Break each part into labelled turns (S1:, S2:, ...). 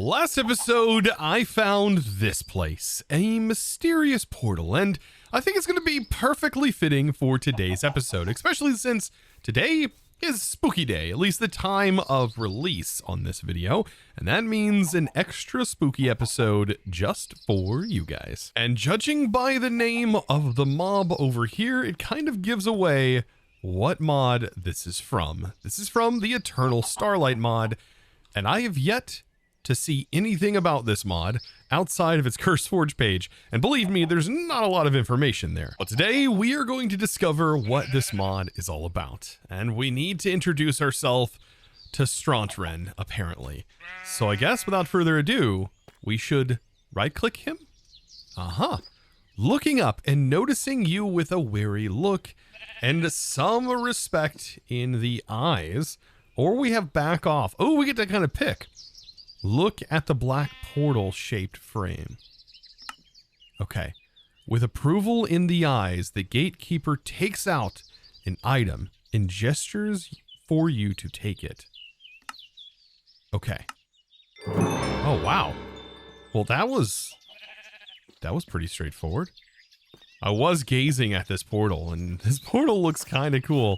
S1: Last episode, I found this place, a mysterious portal, and I think it's going to be perfectly fitting for today's episode, especially since today is Spooky Day, at least the time of release on this video, and that means an extra spooky episode just for you guys. And judging by the name of the mob over here, it kind of gives away what mod this is from. This is from the Eternal Starlight mod, and I have yet to see anything about this mod outside of its CurseForge page, and believe me, there's not a lot of information there. But today we are going to discover what this mod is all about, and we need to introduce ourselves to Strontren, apparently. So I guess without further ado, we should right-click him. Looking up and noticing you with a weary look and some respect in the eyes, or we have back off. Oh, we get to kind of pick. Look at the black portal-shaped frame. Okay. With approval in the eyes, the gatekeeper takes out an item and gestures for you to take it. Okay. Oh, wow. Well, that was pretty straightforward. I was gazing at this portal, and this portal looks kind of cool.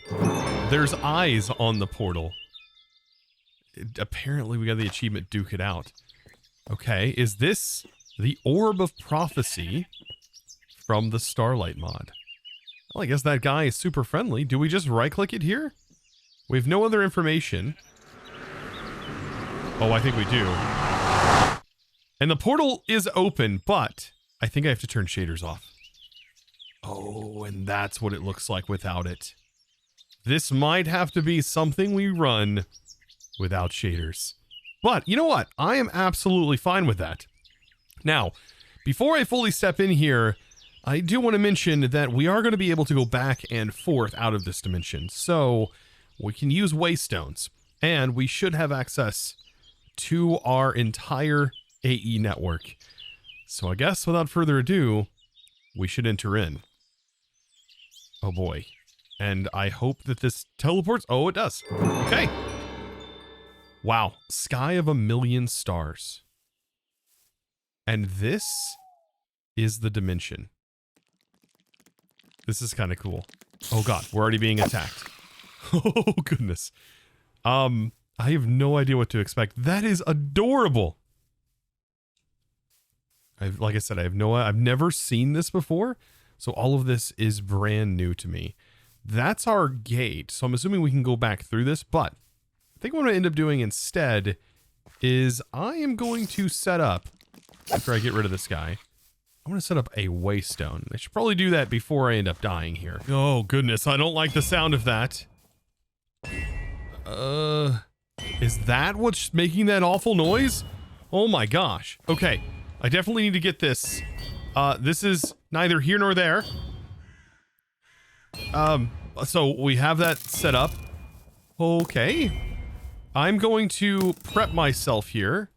S1: There's eyes on the portal. Apparently we got the achievement Duke It Out. Okay, is this the Orb of Prophecy from the Starlight mod? Well, I guess that guy is super friendly. Do we just right-click it here? We have no other information. Oh, I think we do. And the portal is open, but I think I have to turn shaders off. Oh, and that's what it looks like without it. This might have to be something we run without shaders. But you know what? I am absolutely fine with that. Now, before I fully step in here, I do want to mention that we are going to be able to go back and forth out of this dimension. So we can use waystones, and we should have access to our entire AE network. So I guess without further ado, we should enter in. Oh boy. And I hope that this teleports. Oh, it does. Okay. Wow, sky of 1,000,000 stars. And this is the dimension. This is kind of cool. Oh god, we're already being attacked. Oh goodness. I have no idea what to expect. That is adorable. Like I said, I've never seen this before, so all of this is brand new to me. That's our gate, so I'm assuming we can go back through this, but I think what I'm going to end up doing instead is I am going to set up, after I get rid of this guy, I'm going to set up a waystone. I should probably do that before I end up dying here. Oh goodness, I don't like the sound of that. Is that what's making that awful noise? Oh my gosh. Okay, I definitely need to get this. This is neither here nor there. So we have that set up. Okay. I'm going to prep myself here,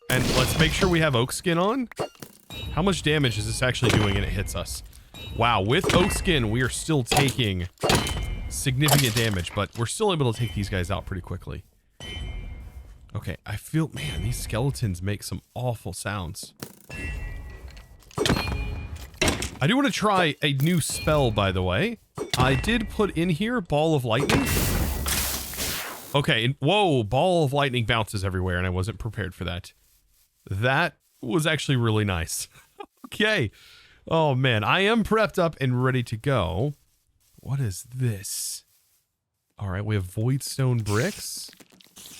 S1: and let's make sure we have oak skin on. How much damage is this actually doing when it hits us? Wow, with oak skin, we are still taking significant damage, but we're still able to take these guys out pretty quickly. Okay, I feel, man, these skeletons make some awful sounds. I do want to try a new spell, by the way. I did put in here Ball of Lightning. Okay, and whoa, Ball of Lightning bounces everywhere, and I wasn't prepared for that. That was actually really nice. Okay. Oh, man, I am prepped up and ready to go. What is this? All right, we have Voidstone bricks.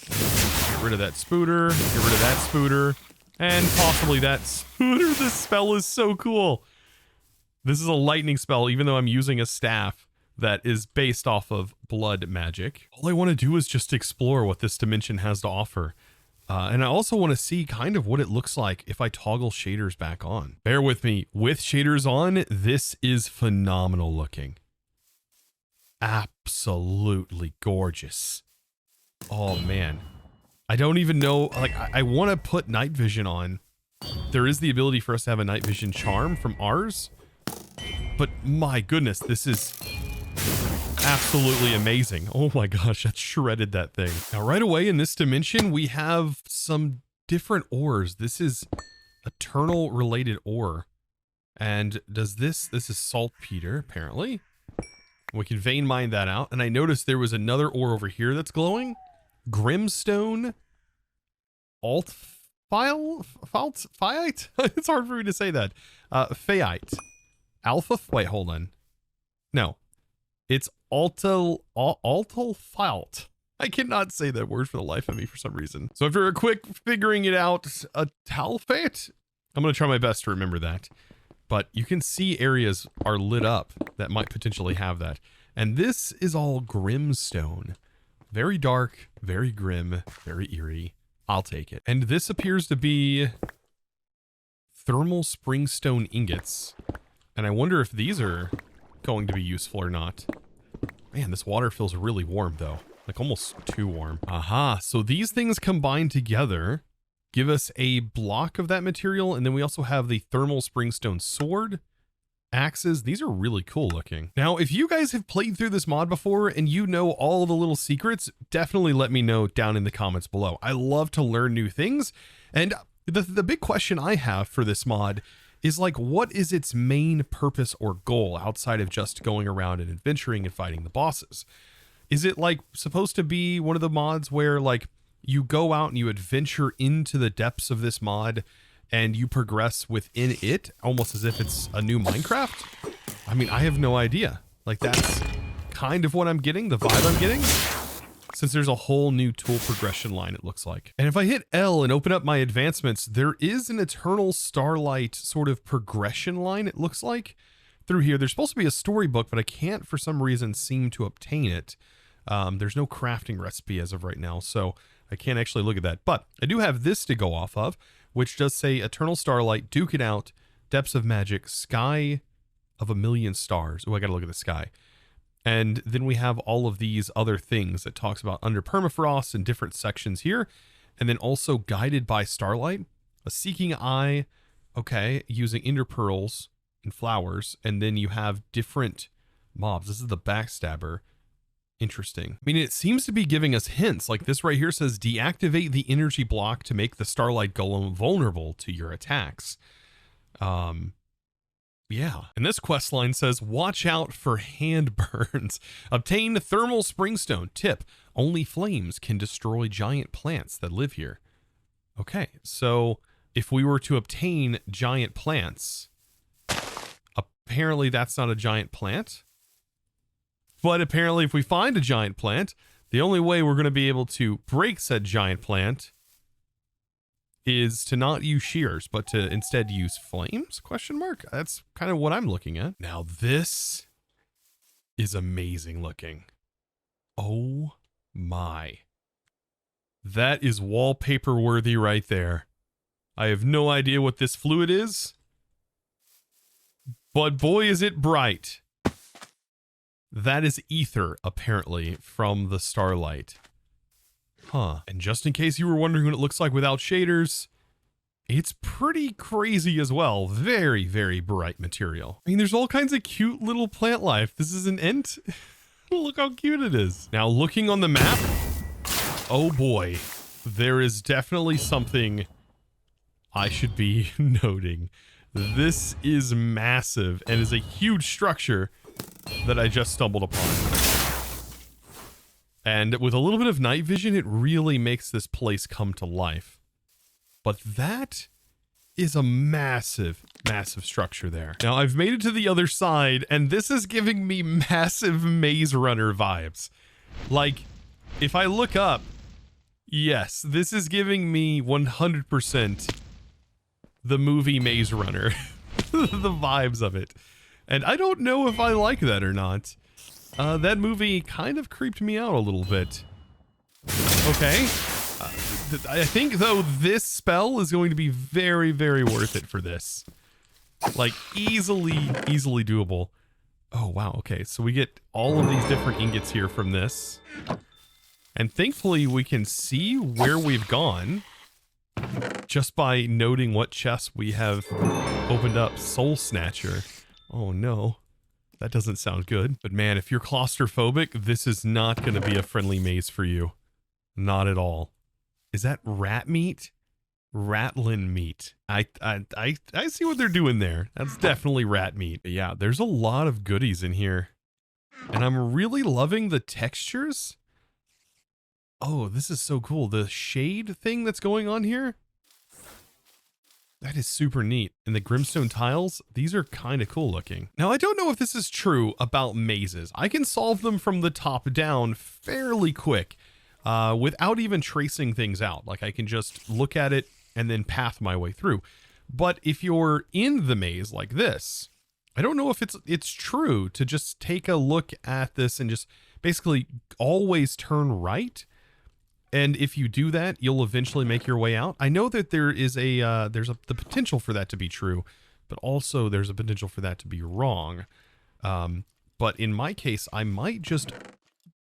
S1: Get rid of that spooter, get rid of that spooter, and possibly that spooter. This spell is so cool. This is a lightning spell, even though I'm using a staff that is based off of blood magic. All I want to do is just explore what this dimension has to offer. And I also want to see kind of what it looks like if I toggle shaders back on. Bear with me. With shaders on, this is phenomenal looking. Absolutely gorgeous. Oh, man. I don't even know. Like, I want to put night vision on. There is the ability for us to have a night vision charm from Ars. But my goodness, this is absolutely amazing. Oh my gosh, that shredded that thing. Now right away in this dimension, we have some different ores. This is eternal related ore. And does this is saltpeter, apparently. We can vein mine that out. And I noticed there was another ore over here that's glowing. Grimstone. Fiite? It's hard for me to say that. Phaite. Alpha, wait, hold on. No. It's Altalfilt. I cannot say that word for the life of me for some reason. So after a quick figuring it out, a Talfate? I'm going to try my best to remember that. But you can see areas are lit up that might potentially have that. And this is all Grimstone. Very dark, very grim, very eerie. I'll take it. And this appears to be thermal springstone ingots. And I wonder if these are going to be useful or not. Man, this water feels really warm though. Like almost too warm. Aha, so these things combined together give us a block of that material, and then we also have the thermal springstone sword, axes. These are really cool looking. Now, if you guys have played through this mod before and you know all the little secrets, definitely let me know down in the comments below. I love to learn new things, and the big question I have for this mod is like, what is its main purpose or goal outside of just going around and adventuring and fighting the bosses? Is it like supposed to be one of the mods where like you go out and you adventure into the depths of this mod and you progress within it almost as if it's a new Minecraft? I mean, I have no idea. Like that's kind of what I'm getting, the vibe I'm getting, since there's a whole new tool progression line, it looks like. And if I hit L and open up my advancements, there is an eternal Starlight sort of progression line, it looks like, through here. There's supposed to be a storybook, but I can't for some reason seem to obtain it. There's no crafting recipe as of right now, so I can't actually look at that. But I do have this to go off of, which does say Eternal Starlight, Duke It Out, Depths of Magic, Sky of a Million Stars. Oh, I gotta look at the sky. And then we have all of these other things that talks about under permafrost in different sections here. And then also Guided by Starlight, a Seeking Eye, okay, using Ender Pearls and flowers. And then you have different mobs. This is the Backstabber. Interesting. I mean, it seems to be giving us hints. Like this right here says, deactivate the energy block to make the Starlight Golem vulnerable to your attacks. Yeah. And this quest line says, watch out for hand burns. Obtain thermal springstone. Tip, only flames can destroy giant plants that live here. Okay, so if we were to obtain giant plants, apparently that's not a giant plant. But apparently if we find a giant plant, the only way we're going to be able to break said giant plant is to not use shears, but to instead use flames? Question mark? That's kind of what I'm looking at. Now this is amazing looking. Oh my. That is wallpaper worthy right there. I have no idea what this fluid is, but boy is it bright. That is ether, apparently, from the Starlight. Huh. And just in case you were wondering what it looks like without shaders, it's pretty crazy as well. Very, very bright material. I mean, there's all kinds of cute little plant life. This is an ent. Look how cute it is. Now, looking on the map, oh boy, there is definitely something I should be noting. This is massive and is a huge structure that I just stumbled upon. And with a little bit of night vision, it really makes this place come to life. But that is a massive, massive structure there. Now, I've made it to the other side, and this is giving me massive Maze Runner vibes. Like, if I look up, yes, this is giving me 100% the movie Maze Runner. The vibes of it. And I don't know if I like that or not. That movie kind of creeped me out a little bit. Okay. I think, though, this spell is going to be very, very worth it for this. Like, easily doable. Oh, wow. Okay, so we get all of these different ingots here from this. And thankfully, we can see where we've gone just by noting what chests we have opened up. Soul Snatcher. Oh, no. That doesn't sound good. But man, if you're claustrophobic, this is not going to be a friendly maze for you. Not at all. Is that rat meat? Ratlin meat. I see what they're doing there. That's definitely rat meat. But yeah, there's a lot of goodies in here. And I'm really loving the textures. Oh, this is so cool. The shade thing that's going on here. That is super neat. And the Grimstone tiles, these are kind of cool looking. Now, I don't know if this is true about mazes. I can solve them from the top down fairly quick without even tracing things out. Like I can just look at it and then path my way through. But if you're in the maze like this, I don't know if it's true to just take a look at this and just basically always turn right. And if you do that, you'll eventually make your way out. I know that there is the potential for that to be true, but also there's a potential for that to be wrong. But in my case, I might just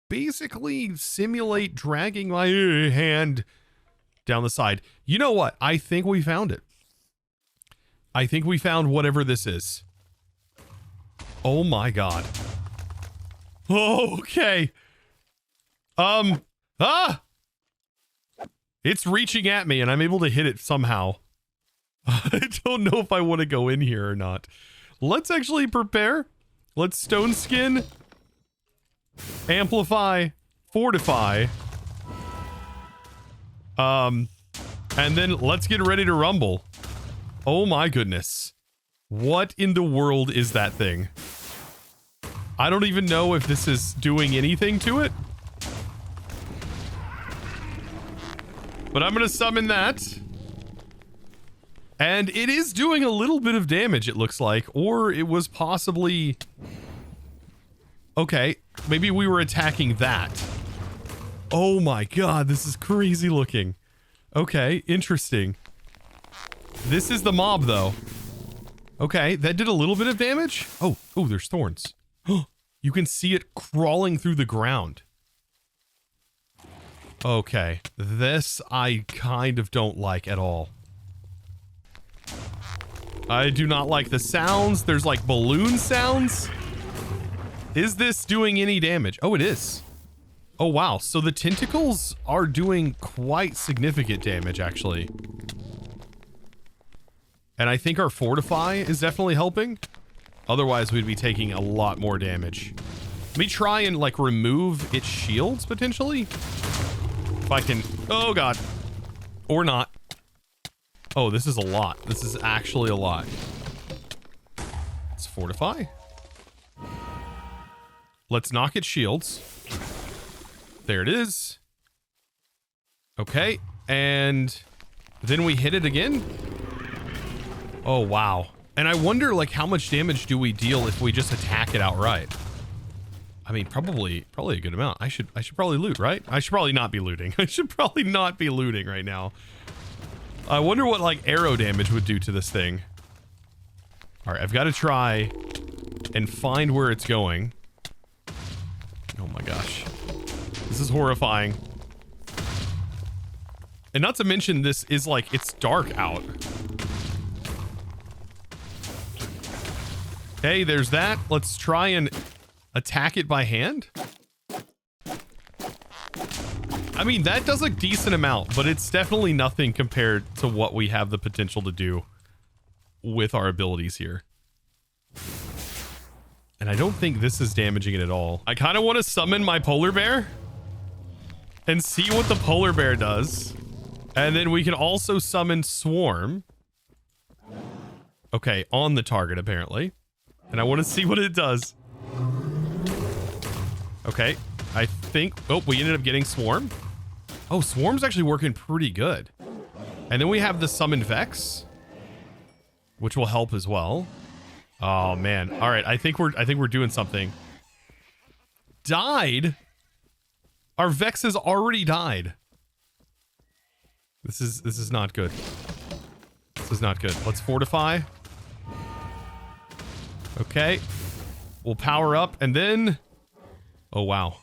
S1: basically simulate dragging my hand down the side. You know what? I think we found it. I think we found whatever this is. Oh my God. Oh, okay. It's reaching at me and I'm able to hit it somehow. I don't know if I want to go in here or not. Let's actually prepare. Let's stone skin, amplify, fortify. And then let's get ready to rumble. Oh my goodness. What in the world is that thing? I don't even know if this is doing anything to it. But I'm going to summon that. And it is doing a little bit of damage, it looks like. Or it was possibly... Okay, maybe we were attacking that. Oh my God, this is crazy looking. Okay, interesting. This is the mob, though. Okay, that did a little bit of damage. Oh, there's thorns. You can see it crawling through the ground. Okay, this I kind of don't like at all. I do not like the sounds. There's like balloon sounds. Is this doing any damage? Oh, it is. Oh, wow. So the tentacles are doing quite significant damage, actually. And I think our fortify is definitely helping. Otherwise, we'd be taking a lot more damage. Let me try and like remove its shields, potentially. If I can... Oh, God. Or not. Oh, this is a lot. This is actually a lot. Let's fortify. Let's knock its shields. There it is. Okay. And then we hit it again. Oh, wow. And I wonder, like, how much damage do we deal if we just attack it outright? I mean, probably a good amount. I should probably loot, right? I should probably not be looting. I should probably not be looting right now. I wonder what, like, arrow damage would do to this thing. All right, I've got to try and find where it's going. Oh my gosh. This is horrifying. And not to mention, this is like, it's dark out. Okay, there's that. Let's try and attack it by hand. I mean, that does a decent amount, but it's definitely nothing compared to what we have the potential to do with our abilities here. And I don't think this is damaging it at all. I kind of want to summon my polar bear and see what the polar bear does. And then we can also summon Swarm. Okay, on the target, apparently. And I want to see what it does. Okay, I think... Oh, we ended up getting Swarm. Oh, Swarm's actually working pretty good. And then we have the Summoned Vex, which will help as well. Oh, man. All right, I think we're doing something. Died? Our Vex has already died. This is not good. This is not good. Let's fortify. Okay. We'll power up and then... Oh, wow.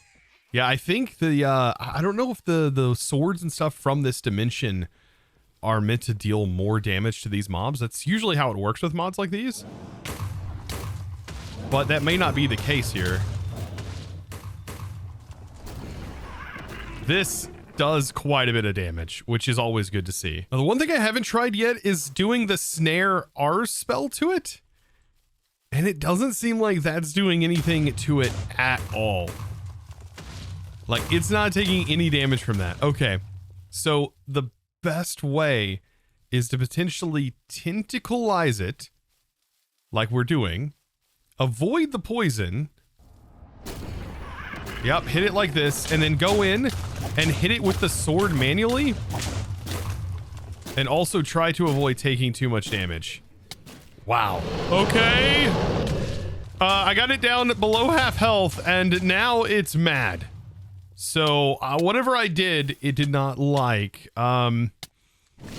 S1: Yeah, I think the... I don't know if the swords and stuff from this dimension are meant to deal more damage to these mobs. That's usually how it works with mods like these. But that may not be the case here. This does quite a bit of damage, which is always good to see. Now, the one thing I haven't tried yet is doing the snare Ars spell to it. And it doesn't seem like that's doing anything to it at all. Like, it's not taking any damage from that. Okay, so the best way is to potentially tentacleize it, like we're doing. Avoid the poison. Yep, hit it like this, and then go in and hit it with the sword manually. And also try to avoid taking too much damage. Wow. Okay. I got it down below half health, and now it's mad. So whatever I did, it did not like.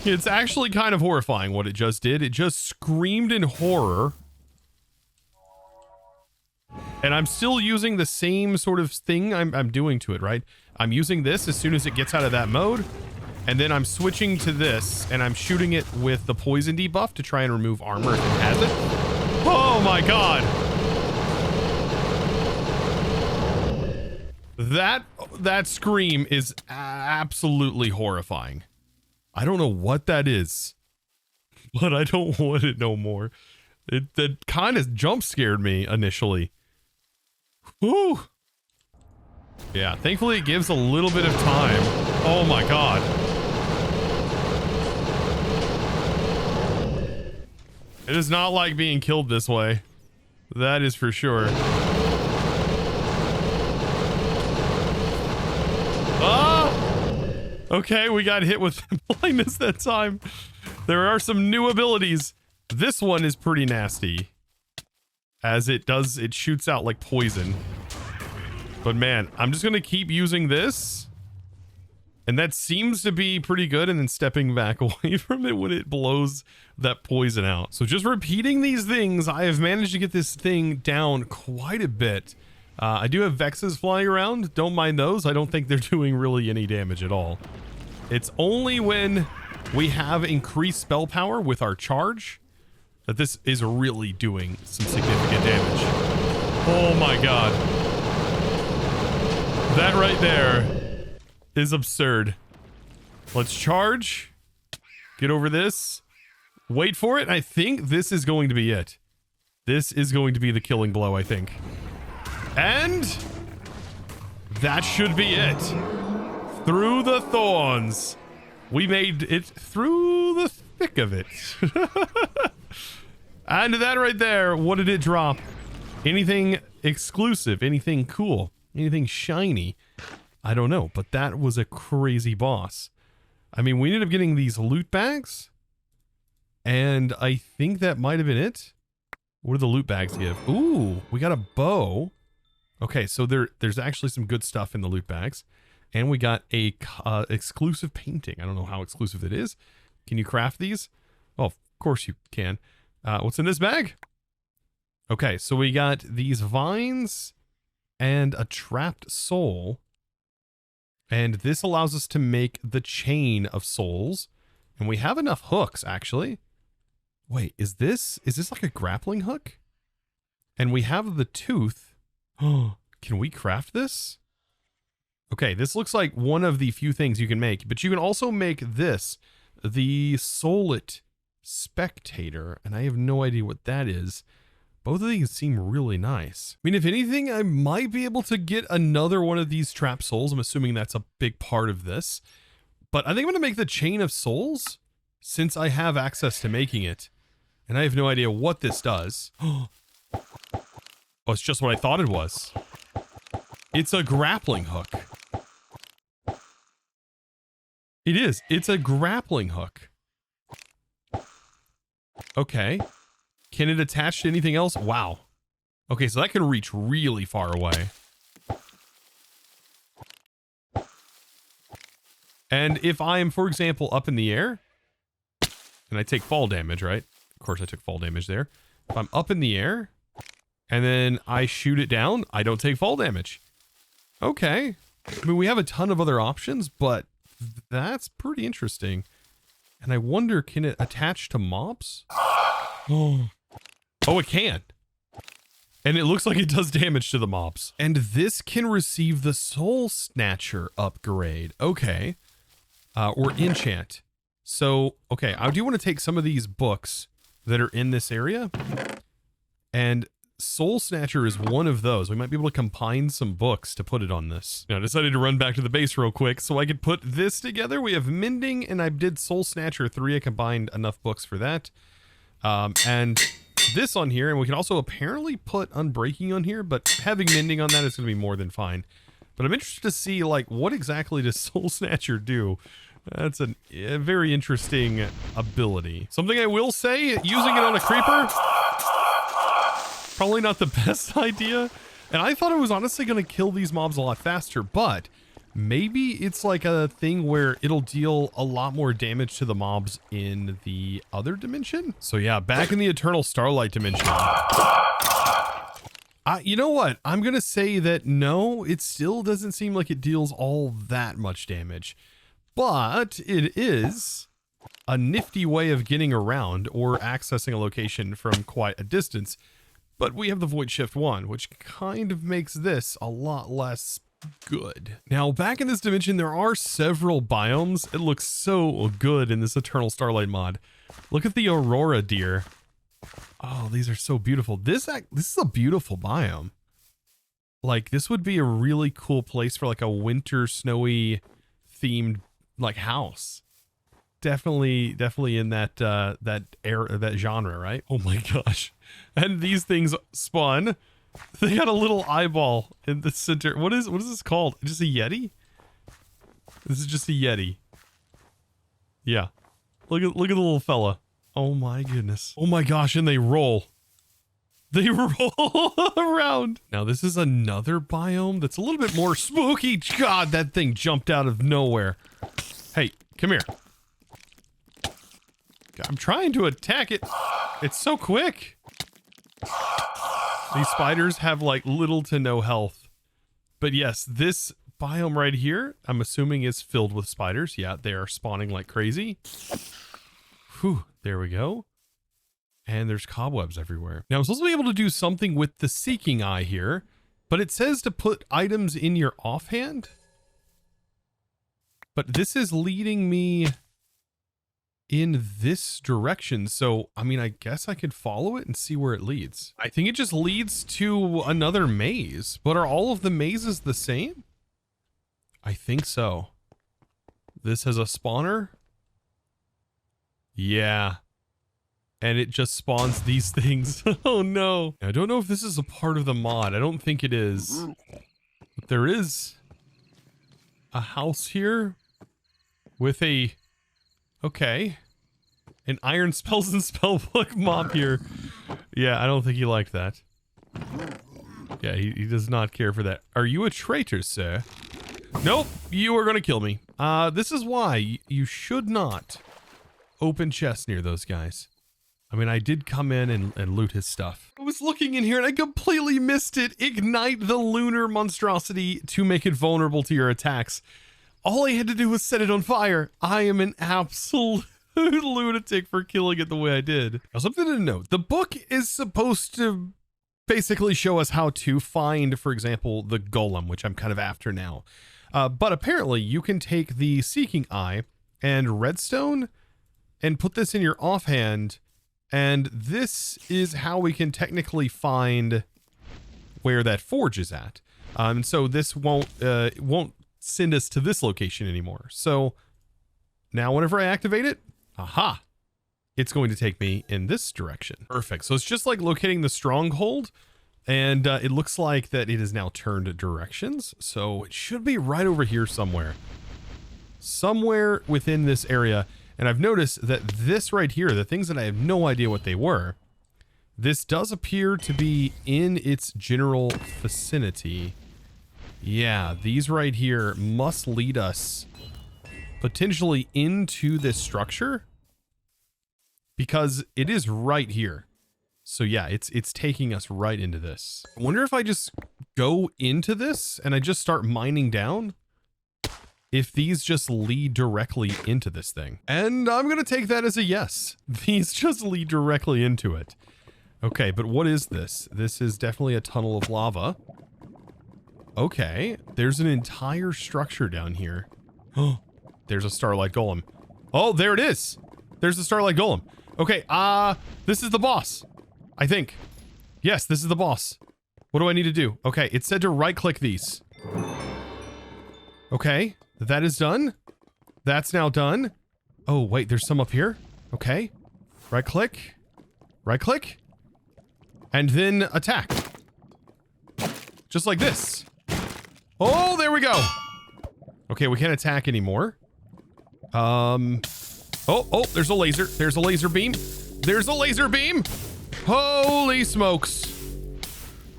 S1: It's actually kind of horrifying what it just did. It just screamed in horror. And I'm still using the same sort of thing I'm doing to it, right? I'm using this as soon as it gets out of that mode. And then I'm switching to this, and I'm shooting it with the poison debuff to try and remove armor if it has it. Oh my god! That scream is absolutely horrifying. I don't know what that is, but I don't want it no more. That kind of jump scared me initially. Whew. Yeah, thankfully it gives a little bit of time. Oh my god. It is not like being killed this way. That is for sure. Ah! Okay, we got hit with blindness that time. There are some new abilities. This one is pretty nasty. As it shoots out like poison. But man, I'm just gonna keep using this. And that seems to be pretty good, and then stepping back away from it when it blows that poison out. So just repeating these things, I have managed to get this thing down quite a bit. I do have Vexes flying around. Don't mind those. I don't think they're doing really any damage at all. It's only when we have increased spell power with our charge that this is really doing some significant damage. Oh my god. That right there is absurd. Let's charge. Get over this. Wait for it. I think this is going to be it. This is going to be the killing blow, I think. And that should be it. Through the thorns. We made it through the thick of it. And that right there, what did it drop? Anything exclusive? Anything cool? Anything shiny? I don't know, but that was a crazy boss. I mean, we ended up getting these loot bags, and I think that might have been it. What do the loot bags give? Ooh, we got a bow. Okay, so there's actually some good stuff in the loot bags, and we got a exclusive painting. I don't know how exclusive it is. Can you craft these? Oh, of course you can. What's in this bag? Okay, so we got these vines and a trapped soul. And this allows us to make the chain of souls. And we have enough hooks, actually. Wait, is this like a grappling hook? And we have the tooth. Oh, can we craft this? Okay, this looks like one of the few things you can make. But you can also make this, the Soulet Spectator. And I have no idea what that is. Both of these seem really nice. I mean, if anything, I might be able to get another one of these trap souls. I'm assuming that's a big part of this. But I think I'm going to make the Chain of Souls since I have access to making it. And I have no idea what this does. Oh, it's just what I thought it was. It's a grappling hook. It is. It's a grappling hook. Okay. Can it attach to anything else? Wow. Okay, so that can reach really far away. And if I am, for example, up in the air, and I take fall damage, right? Of course I took fall damage there. If I'm up in the air, and then I shoot it down, I don't take fall damage. Okay. I mean, we have a ton of other options, but that's pretty interesting. And I wonder, can it attach to mobs? Oh, it can. And it looks like it does damage to the mobs. And this can receive the Soul Snatcher upgrade. Okay. Or enchant. So, okay, I do want to take some of these books that are in this area. And Soul Snatcher is one of those. We might be able to combine some books to put it on this. Now, I decided to run back to the base real quick so I could put this together. We have Mending, and I did Soul Snatcher 3. I combined enough books for that. And this on here, and we can also apparently put Unbreaking on here, but having Mending on that is going to be more than fine. But I'm interested to see, like, what exactly does Soul Snatcher do? That's a very interesting ability. Something I will say, using it on a creeper, probably not the best idea. And I thought it was honestly going to kill these mobs a lot faster, but maybe it's like a thing where it'll deal a lot more damage to the mobs in the other dimension. So yeah, back in the Eternal Starlight dimension. You know what? I'm going to say that no, it still doesn't seem like it deals all that much damage. But it is a nifty way of getting around or accessing a location from quite a distance. But we have the Void Shift 1, which kind of makes this a lot less good. Now, back in this dimension, there are several biomes. It looks so good in this Eternal Starlight mod. Look at the Aurora Deer. Oh, these are so beautiful. This is a beautiful biome. Like, this would be a really cool place for like a winter snowy themed like house. Definitely in that that genre, right? Oh my gosh. And these things spawn. They got a little eyeball in the center. What is this called? Just a Yeti? This is just a Yeti. Yeah. Look at the little fella. Oh my goodness. Oh my gosh, and they roll. They roll around. Now this is another biome that's a little bit more spooky. God, that thing jumped out of nowhere. Hey, come here. I'm trying to attack it. It's so quick. These spiders have like little to no health. But yes, this biome right here, I'm assuming is filled with spiders. Yeah, they are spawning like crazy. Whew, there we go. And there's cobwebs everywhere. Now I'm supposed to be able to do something with the Seeking Eye here, but it says to put items in your offhand. But this is leading me in this direction. So, I mean, I guess I could follow it and see where it leads. I think it just leads to another maze. But are all of the mazes the same? I think so. This has a spawner. Yeah. And it just spawns these things. Oh no. I don't know if this is a part of the mod. I don't think it is. But there is a house here with a... Okay. An Iron Spells and Spellbook mob here. Yeah, I don't think he liked that. Yeah, he does not care for that. Are you a traitor, sir? Nope, you are going to kill me. This is why you should not open chests near those guys. I mean, I did come in and loot his stuff. I was looking in here and I completely missed it. Ignite the Lunar Monstrosity to make it vulnerable to your attacks. All I had to do was set it on fire. I am an absolute lunatic for killing it the way I did. Now, something to note. The book is supposed to basically show us how to find, for example, the Golem, which I'm kind of after now. But apparently you can take the Seeking Eye and Redstone and put this in your offhand. And this is how we can technically find where that forge is at. So this won't send us to this location anymore. So now whenever I activate it, aha, it's going to take me in this direction. Perfect. So it's just like locating the stronghold, and it looks like that it is now turned directions. So it should be right over here somewhere. Somewhere within this area. And I've noticed that this right here, the things that I have no idea what they were, this does appear to be in its general vicinity. Yeah, these right here must lead us potentially into this structure because it is right here. So yeah, it's taking us right into this. I wonder if I just go into this and I just start mining down, if these just lead directly into this thing. And I'm going to take that as a yes. These just lead directly into it. Okay, but what is this? This is definitely a tunnel of lava. Okay, there's an entire structure down here. Oh, there's a Starlight Golem. Oh, there it is. There's the Starlight Golem. Okay, this is the boss, I think. Yes, this is the boss. What do I need to do? Okay, it said to right-click these. Okay, that is done. That's now done. Oh, wait, there's some up here. Okay. Right-click. Right-click. And then attack. Just like this. Oh, there we go. Okay, we can't attack anymore. Oh, there's a laser. There's a laser beam. There's a laser beam. Holy smokes.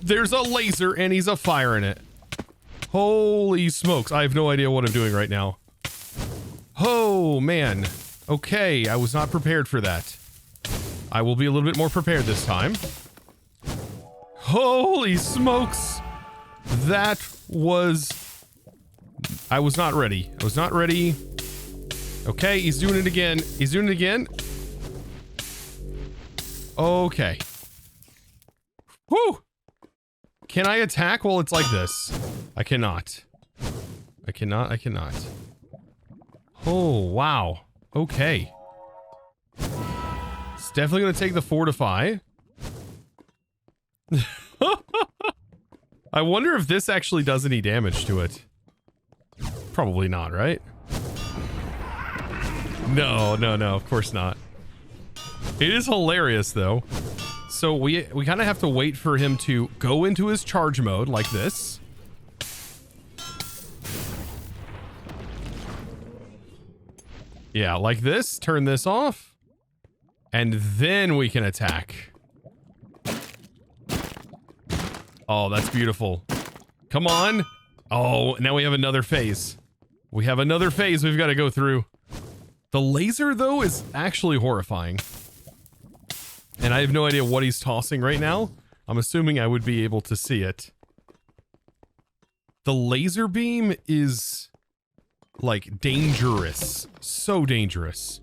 S1: There's a laser and he's a fire in it. Holy smokes. I have no idea what I'm doing right now. Oh, man. Okay, I was not prepared for that. I will be a little bit more prepared this time. Holy smokes. That was... I was not ready. I was not ready. Okay, he's doing it again. He's doing it again. Okay. Whew! Can I attack while it's like this? I cannot. I cannot. Oh, wow. Okay. It's definitely going to take the fortify. I wonder if this actually does any damage to it. Probably not, right? No, of course not. It is hilarious, though. So we kind of have to wait for him to go into his charge mode like this. Yeah, like this. Turn this off. And then we can attack. Oh, that's beautiful. Come on. Oh, now we have another phase. We have another phase we've got to go through. The laser, though, is actually horrifying. And I have no idea what he's tossing right now. I'm assuming I would be able to see it. The laser beam is, like, dangerous. So dangerous.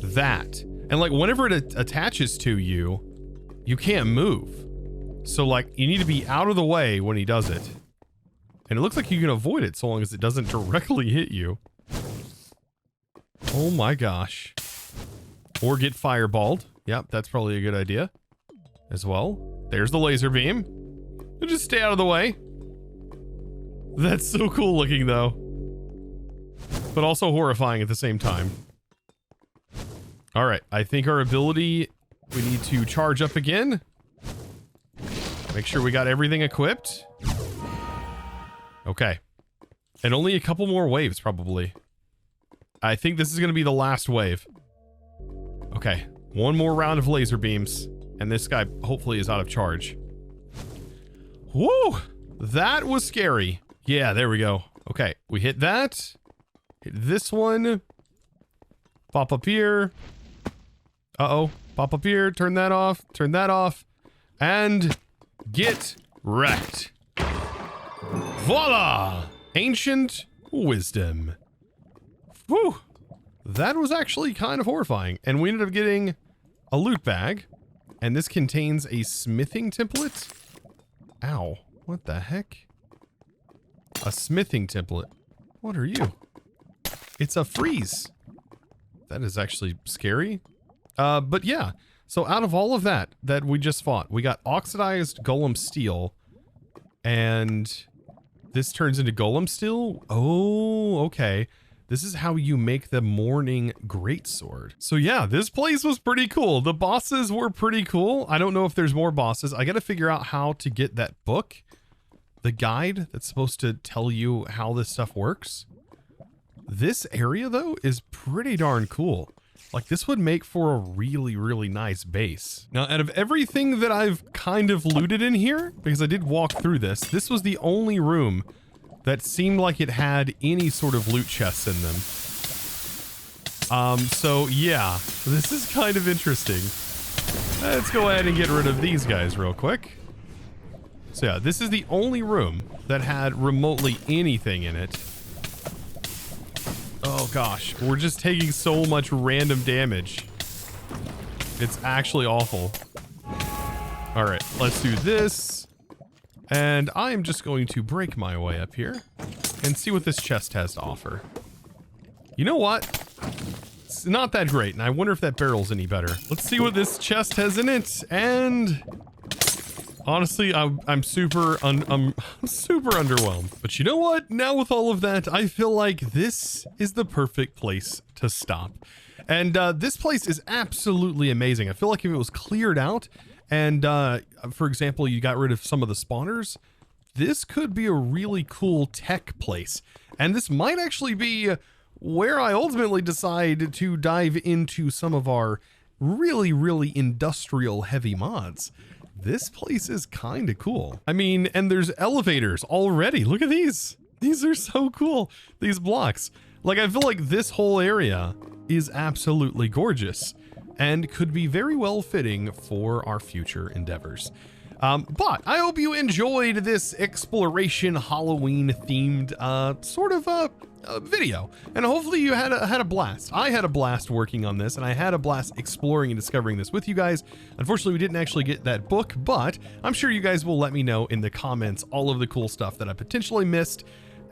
S1: That. And, like, whenever it attaches to you, you can't move. So, like, you need to be out of the way when he does it. And it looks like you can avoid it so long as it doesn't directly hit you. Oh my gosh. Or get fireballed. Yep, that's probably a good idea as well. There's the laser beam. And just stay out of the way. That's so cool looking, though. But also horrifying at the same time. All right, I think our ability, we need to charge up again. Make sure we got everything equipped. Okay. And only a couple more waves, probably. I think this is going to be the last wave. Okay. One more round of laser beams. And this guy hopefully is out of charge. Woo! That was scary. Yeah, there we go. Okay. We hit that. Hit this one. Pop up here. Uh-oh. Pop up here. Turn that off. Turn that off. And get wrecked. Voila! Ancient wisdom. Whew. That was actually kind of horrifying. And we ended up getting a loot bag. And this contains a smithing template. Ow. What the heck? A smithing template. What are you? It's a freeze. That is actually scary. But yeah. So out of all of that we just fought, we got oxidized golem steel. And this turns into golem steel? Oh, okay. This is how you make the morning greatsword. So yeah, this place was pretty cool. The bosses were pretty cool. I don't know if there's more bosses. I got to figure out how to get that book, the guide that's supposed to tell you how this stuff works. This area, though, is pretty darn cool. Like, this would make for a really, really nice base. Now, out of everything that I've kind of looted in here, because I did walk through this was the only room that seemed like it had any sort of loot chests in them. So yeah, this is kind of interesting. Let's go ahead and get rid of these guys real quick. So yeah, this is the only room that had remotely anything in it. Oh gosh, we're just taking so much random damage. It's actually awful. All right, let's do this. And I'm just going to break my way up here and see what this chest has to offer. You know what? It's not that great, and I wonder if that barrel's any better. Let's see what this chest has in it. And honestly, I'm super underwhelmed. But you know what? Now with all of that, I feel like this is the perfect place to stop. And this place is absolutely amazing. I feel like if it was cleared out and, for example, you got rid of some of the spawners, this could be a really cool tech place. And this might actually be where I ultimately decide to dive into some of our really, really industrial heavy mods. This place is kind of cool. I mean, and there's elevators already. Look at these. These are so cool. These blocks. Like, I feel like this whole area is absolutely gorgeous and could be very well fitting for our future endeavors. But I hope you enjoyed this exploration Halloween themed sort of a video, and hopefully you had a blast. I had a blast working on this, and I had a blast exploring and discovering this with you guys. Unfortunately, we didn't actually get that book, but I'm sure you guys will let me know in the comments all of the cool stuff that I potentially missed,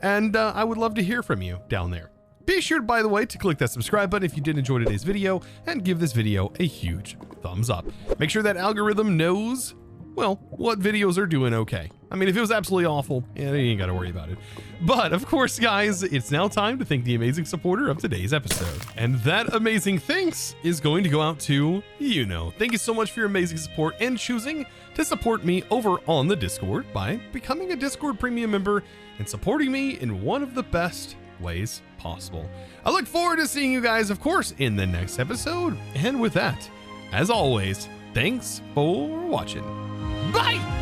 S1: and I would love to hear from you down there. Be sure, by the way, to click that subscribe button if you did enjoy today's video, and give this video a huge thumbs up. Make sure that algorithm knows, well, what videos are doing okay. I mean, if it was absolutely awful, yeah, you ain't gotta worry about it. But of course, guys, it's now time to thank the amazing supporter of today's episode. And that amazing thanks is going to go out to, you know. Thank you so much for your amazing support and choosing to support me over on the Discord by becoming a Discord premium member and supporting me in one of the best ways possible. I look forward to seeing you guys, of course, in the next episode. And with that, as always, thanks for watching. Bye!